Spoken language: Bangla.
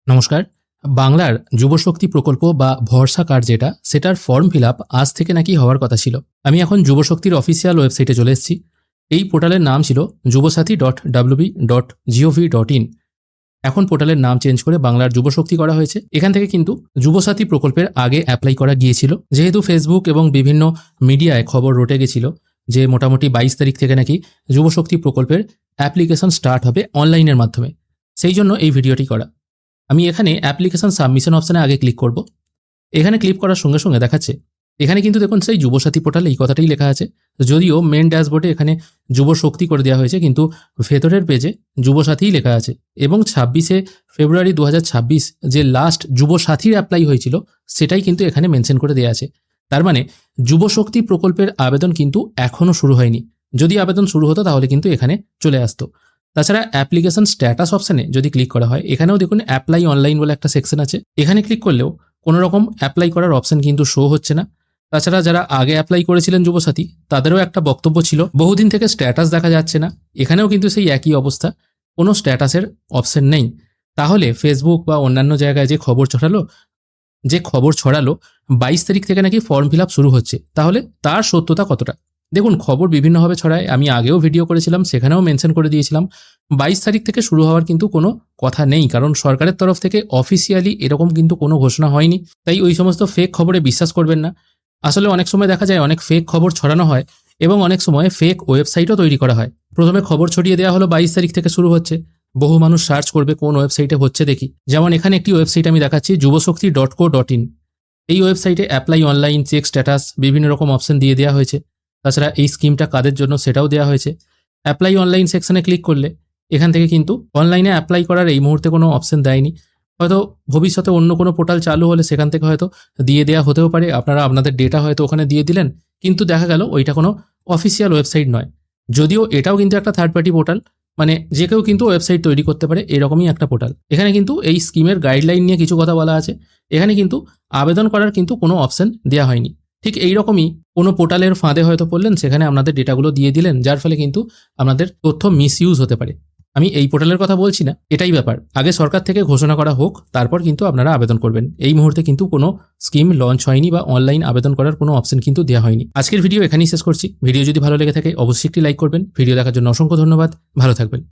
নমস্কার। বাংলার যুবশক্তি প্রকল্প বা ভরসা কার্ড যেটা, সেটার ফর্ম ফিল আপ আজ থেকে নাকি হওয়ার কথা ছিল। আমি এখন যুবশক্তির অফিসিয়াল ওয়েবসাইটে চলে এসেছি। এই পোর্টালের নাম ছিল যুবসাথী.wb.gov.in। এখন পোর্টালের নাম চেঞ্জ করে বাংলার যুবশক্তি করা হয়েছে। এখান থেকে কিন্তু যুবসাথী প্রকল্পের আগে অ্যাপ্লাই করা গিয়েছিল, যেহেতু ফেসবুক এবং বিভিন্ন মিডিয়ায় খবর রটে গেছিল যে মোটামুটি 22 তারিখ থেকে নাকি যুবশক্তি প্রকল্পের অ্যাপ্লিকেশন স্টার্ট হবে অনলাইনের মাধ্যমে। সেই জন্য এই ভিডিওটি করা। আমি এখানে অ্যাপ্লিকেশন সাবমিশন অপশানে আগে ক্লিক করব। এখানে ক্লিক করার সঙ্গে সঙ্গে দেখাচ্ছে, এখানে কিন্তু দেখুন সেই যুবসাথী পোর্টাল এই কথাটাই লেখা আছে। যদিও মেন ড্যাশবোর্ডে এখানে যুবশক্তি করে দেওয়া হয়েছে, কিন্তু ভেতরের পেজে যুবসাথীই লেখা আছে। এবং 26শে ফেব্রুয়ারি 2026 যে লাস্ট যুবসাথীর অ্যাপ্লাই হয়েছিল, সেটাই কিন্তু এখানে মেনশন করে দেওয়া আছে। তার মানে যুবশক্তি প্রকল্পের আবেদন কিন্তু এখনও শুরু হয়নি। যদি আবেদন শুরু হতো তাহলে কিন্তু এখানে চলে আসতো। তাছাড়া অ্যাপ্লিকেশন স্ট্যাটাস অপশানে যদি ক্লিক করা হয়, এখানেও দেখুন অ্যাপ্লাই অনলাইন বলে একটা সেকশন আছে। এখানে ক্লিক করলেও কোনো রকম অ্যাপ্লাই করার অপশান কিন্তু শো হচ্ছে না। তাছাড়া যারা আগে অ্যাপ্লাই করেছিলেন যুবসাথী, তাদেরও একটা বক্তব্য ছিল বহুদিন থেকে স্ট্যাটাস দেখা যাচ্ছে না। এখানেও কিন্তু সেই একই অবস্থা, কোনো স্ট্যাটাসের অপশান নেই। তাহলে ফেসবুক বা অন্যান্য জায়গায় যে খবর ছড়ালো 22 তারিখ থেকে নাকি ফর্ম ফিল আপ শুরু হচ্ছে, তাহলে তার সত্যতা কতটা? দেখুন, খবর বিভিন্নভাবে ছড়ায়। আমি আগেও ভিডিও করেছিলাম, সেখানেও মেনশন করে দিয়েছিলাম 22 তারিখ থেকে শুরু হওয়ার কিন্তু কোনো কথা নেই, কারণ সরকারের তরফ থেকে অফিসিয়ালি এরকম কিন্তু কোনো ঘোষণা হয়নি। তাই ওই সমস্ত ফেক খবরে বিশ্বাস করবেন না। আসলে অনেক সময় দেখা যায় অনেক ফেক খবর ছড়ানো হয় এবং অনেক সময় ফেক ওয়েবসাইটও তৈরি করা হয়। প্রথমে খবর ছড়িয়ে দেওয়া হলো 22 তারিখ থেকে শুরু হচ্ছে, বহু মানুষ সার্চ করবে কোন ওয়েবসাইটে হচ্ছে দেখি। যেমন এখানে একটি ওয়েবসাইট আমি দেখাচ্ছি, যুবশক্তি.co.in। এই ওয়েবসাইটে অ্যাপ্লাই অনলাইন, চেক স্ট্যাটাস, বিভিন্ন রকম অপশন দিয়ে দেওয়া হয়েছে। তাছাড়া এই স্কিমটা কাদের জন্য সেটাও দেওয়া হয়েছে। অ্যাপ্লাই অনলাইন সেকশনে ক্লিক করলে এখান থেকে কিন্তু অনলাইনে অ্যাপ্লাই করার এই মুহূর্তে কোনো অপশন দেয়নি। হয়তো ভবিষ্যতে অন্য কোনো পোর্টাল চালু হলে সেখান থেকে হয়তো দিয়ে দেওয়া হতেও পারে। আপনারা আপনাদের ডেটা হয়তো ওখানে দিয়ে দিলেন, কিন্তু দেখা গেল ওইটা কোনো অফিসিয়াল ওয়েবসাইট নয়। যদিও এটাও কিন্তু একটা থার্ড পার্টি পোর্টাল, মানে যে কেউ কিন্তু ওয়েবসাইট তৈরি করতে পারে, এরকমই একটা পোর্টাল। এখানে কিন্তু এই স্কিমের গাইডলাইন নিয়ে কিছু কথা বলা আছে। এখানে কিন্তু আবেদন করার কিন্তু কোনো অপশন দেওয়া হয়নি। ঠিক এইরকমই কোনো পোর্টালের ফাঁদে হয়তো পড়লেন, সেখানে আপনাদের ডেটাগুলো দিয়ে দিলেন, যার ফলে কিন্তু আপনাদের তথ্য মিসইউজ হতে পারে। আমি এই পোর্টালের কথা বলছি না, এটাই ব্যাপার। আগে সরকার থেকে ঘোষণা করা হোক, তারপর কিন্তু আপনারা আবেদন করবেন। এই মুহূর্তে কিন্তু কোনো স্কিম লঞ্চ হয়নি বা অনলাইন আবেদন করার কোনো অপশন কিন্তু দেওয়া হয়নি। আজকের ভিডিও এখানেই শেষ করছি। ভিডিও যদি ভালো লেগে থাকে অবশ্যই একটি লাইক করবেন। ভিডিও দেখার জন্য অসংখ্য ধন্যবাদ। ভালো থাকবেন।